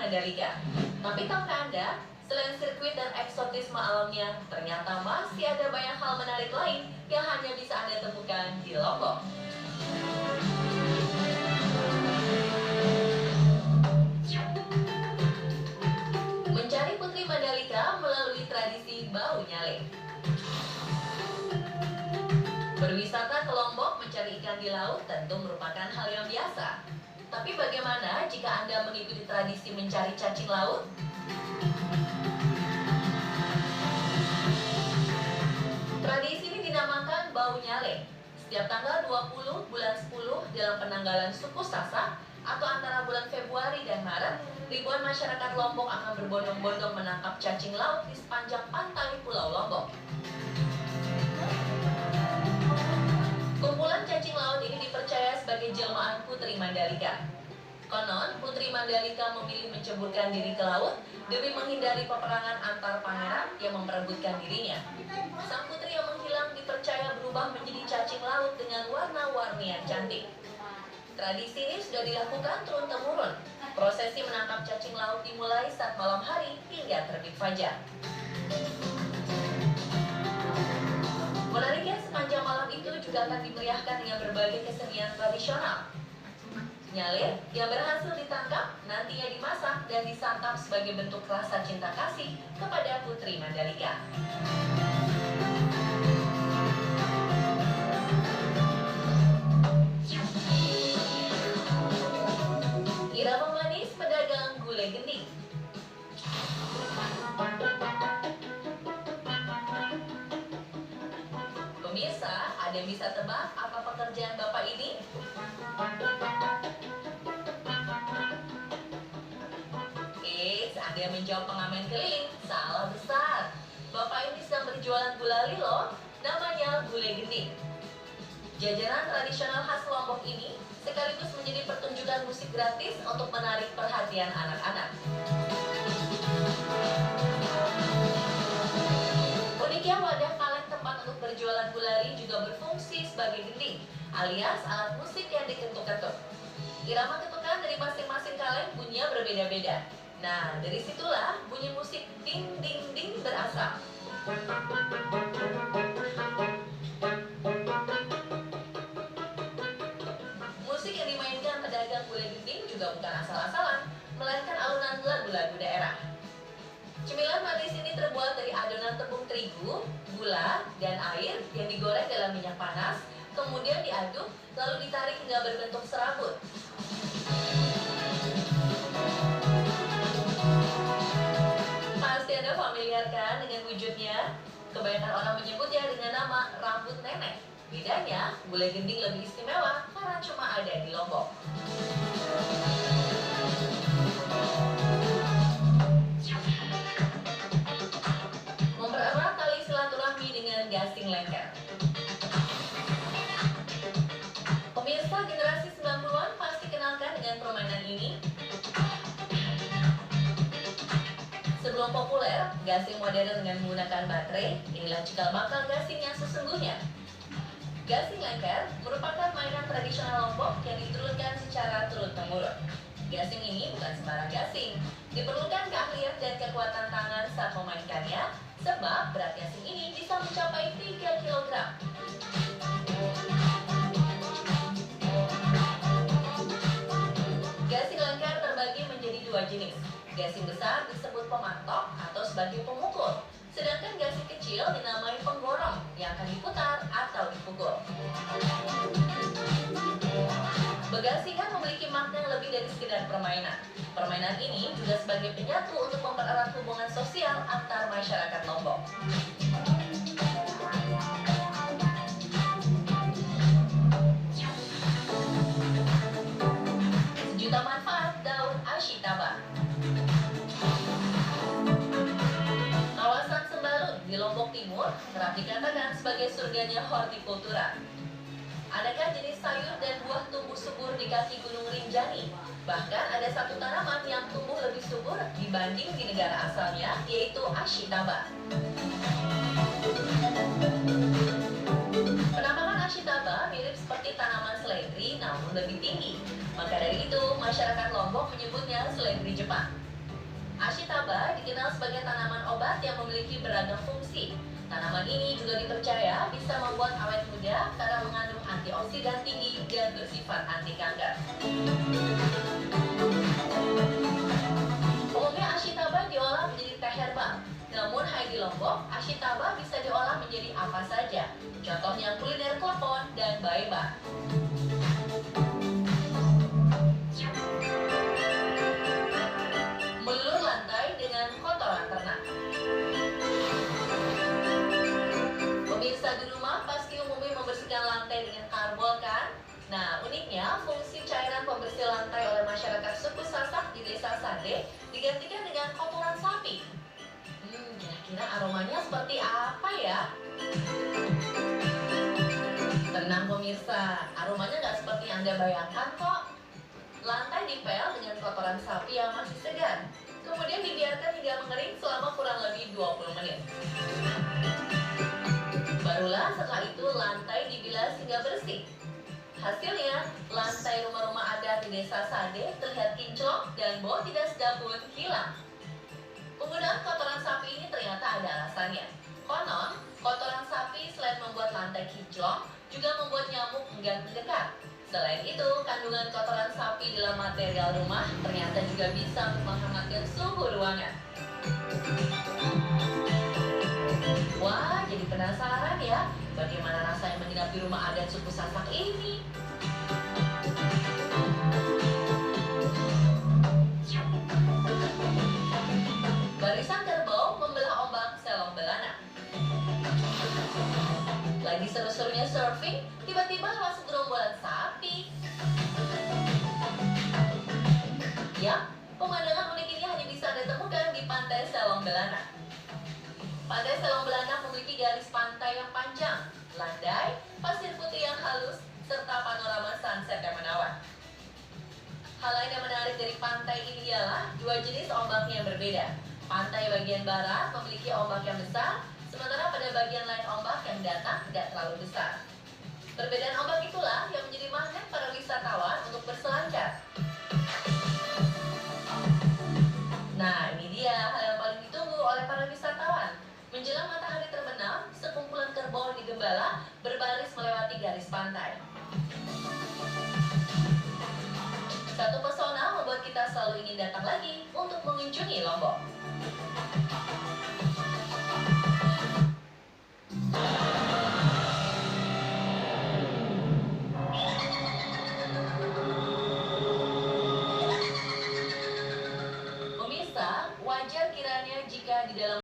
Mandalika. Tapi tahukah Anda, selain sirkuit dan eksotisme alamnya, ternyata masih ada banyak hal menarik lain yang hanya bisa Anda temukan di Lombok. Mencari Putri Mandalika melalui tradisi bau nyale. Berwisata ke Lombok mencari ikan di laut tentu merupakan hal yang biasa. Tapi bagaimana jika Anda mengikuti tradisi mencari cacing laut? Tradisi ini dinamakan bau nyale. Setiap tanggal 20 bulan 10 dalam penanggalan suku Sasak atau antara bulan Februari dan Maret, ribuan masyarakat Lombok akan berbondong-bondong menangkap cacing laut di sepanjang pantai Pulau Lombok. Kumpulan cacing laut ini dipercaya sebagai jelmaan Putri Mandalika. Konon, Putri Mandalika memilih menceburkan diri ke laut demi menghindari peperangan antar pangeran yang memperebutkan dirinya. Sang putri yang menghilang dipercaya berubah menjadi cacing laut dengan warna-warni yang cantik. Tradisi ini sudah dilakukan turun-temurun. Prosesi menangkap cacing laut dimulai saat malam hari hingga terbit fajar. Menariknya, sepanjang malam itu juga akan dimeriahkan dengan berbagai kesenian tradisional. Nyale yang berhasil ditangkap nantinya dimasak dan disantap sebagai bentuk rasa cinta kasih kepada Putri Mandalika. Irama manis pedagang gulai gending. Pemirsa, ada yang bisa tebak apa pekerjaan Bapak ini? Ada yang menjawab pengamen keliling. Salah besar. Bapak ini sedang berjualan gulali loh. Namanya gulai gending. Jajanan tradisional khas Lombok ini sekaligus menjadi pertunjukan musik gratis untuk menarik perhatian anak-anak. Uniknya, wadah kaleng tempat untuk berjualan gulali juga berfungsi sebagai gending, alias alat musik yang diketuk-ketuk. Irama ketukan dari masing-masing kaleng bunyinya berbeda-beda. Nah, dari situlah bunyi musik ding-ding-ding berasal. Musik yang dimainkan pedagang gulai gending juga bukan asal-asalan, melainkan alunan lagu-lagu daerah. Cemilan manis ini terbuat dari adonan tepung terigu, gula, dan air yang digoreng dalam minyak panas, kemudian diaduk, lalu ditarik hingga berbentuk serabut. Pasti Anda familiar kan dengan wujudnya? Kebanyakan orang menyebutnya dengan nama rambut nenek. Bedanya, gulai gending lebih istimewa karena cuma ada di Lombok. Mempererat tali silaturahmi dengan gasing lengker. Pemirsa generasi 90-an pasti kenalkan dengan permainan ini. Sebelum populer, gasing modern dengan menggunakan baterai, inilah cikal bakal gasing yang sesungguhnya. Gasing lengker merupakan mainan tradisional Lombok yang diturunkan secara turun-temurun. Gasing ini bukan sembarang gasing, diperlukan keahlian dan kekuatan tangan saat memainkannya, sebab berat gasing ini bisa mencapai 3 kg. Gasing lengker terbagi menjadi dua jenis. Gasing besar disebut pemantok atau sebagai pemukul, sedangkan gasing kecil dinamai penggorong yang akan diputar atau dipukul. Begasingan memiliki makna yang lebih dari sekedar permainan. Permainan ini juga sebagai penyatu untuk mempererat hubungan sosial antar masyarakat Lombok. Sejuta manfaat daun ashitaba. Kawasan Sembalun di Lombok Timur kerap dikatakan sebagai surganya hortikultura. Adakah jenis sayur dan buah tumbuh subur di kaki Gunung Rinjani? Bahkan ada satu tanaman yang tumbuh lebih subur dibanding di negara asalnya, yaitu ashitaba. Penampakan ashitaba mirip seperti tanaman seledri namun lebih tinggi. Maka dari itu, masyarakat Lombok menyebutnya seledri Jepang. Ashitaba dikenal sebagai tanaman obat yang memiliki beragam fungsi. Tanaman ini juga dipercaya bisa membuat awet muda karena mengandung antioksidan tinggi dan bersifat anti kanker. Umumnya Ashitaba diolah menjadi teh herbal. Namun hanya di Lombok, Ashitaba bisa diolah menjadi apa saja. Contohnya kuliner klepon dan baeba. Melulur lantai dengan kotoran ternak. Pemirsa di rumah pasti umumnya membersihkan lantai dengan karbol kan? Nah, uniknya fungsi cairan pembersih lantai oleh masyarakat suku Sasak di Desa Sade digantikan dengan kotoran sapi. Kira-kira aromanya seperti apa ya? Tenang pemirsa, aromanya nggak seperti yang Anda bayangkan kok. Lantai dipel dengan kotoran sapi yang masih segar. Kemudian dibiarkan hingga mengering selama kurang lebih 20 menit. Barulah setelah itu lantai dibilas hingga bersih. Hasilnya, lantai rumah-rumah adat di Desa Sade terlihat kinclong dan bau tidak sedap pun hilang. Penggunaan kotoran sapi ini ternyata ada alasannya. Konon, kotoran sapi selain membuat lantai kinclong, juga membuat nyamuk enggan mendekat. Selain itu, kandungan kotoran sapi dalam material rumah ternyata juga bisa menghangatkan suhu ruangan. Wah, jadi penasaran ya, bagaimana rasanya menginap di rumah adat suku Sasak ini? Barisan kerbau membelah ombak Selong Belana. Lagi seru-serunya surfing, tiba-tiba masuk gerombolan sapi. Ya, pemandangan unik ini hanya bisa Anda temukan di Pantai Selong Belana. Pantai Selong Belana memiliki garis pantai yang panjang, landai, pasir putih yang halus, serta panorama sunset yang menawan. Hal lain yang menarik dari pantai ini ialah dua jenis ombak yang berbeda. Pantai bagian barat memiliki ombak yang besar, sementara pada bagian lain ombak yang datang tidak terlalu besar. Perbedaan ombak itulah yang menjadi magnet para wisatawan untuk berselancar. Nah, ini dia hal yang paling ditunggu oleh para wisatawan. Menjelang matahari terbenam, sekumpulan kerbau di gembala berbaris melewati garis pantai. Satu pesona membuat kita selalu ingin datang lagi untuk mengunjungi Lombok. Pemirsa, wajar kiranya jika di dalam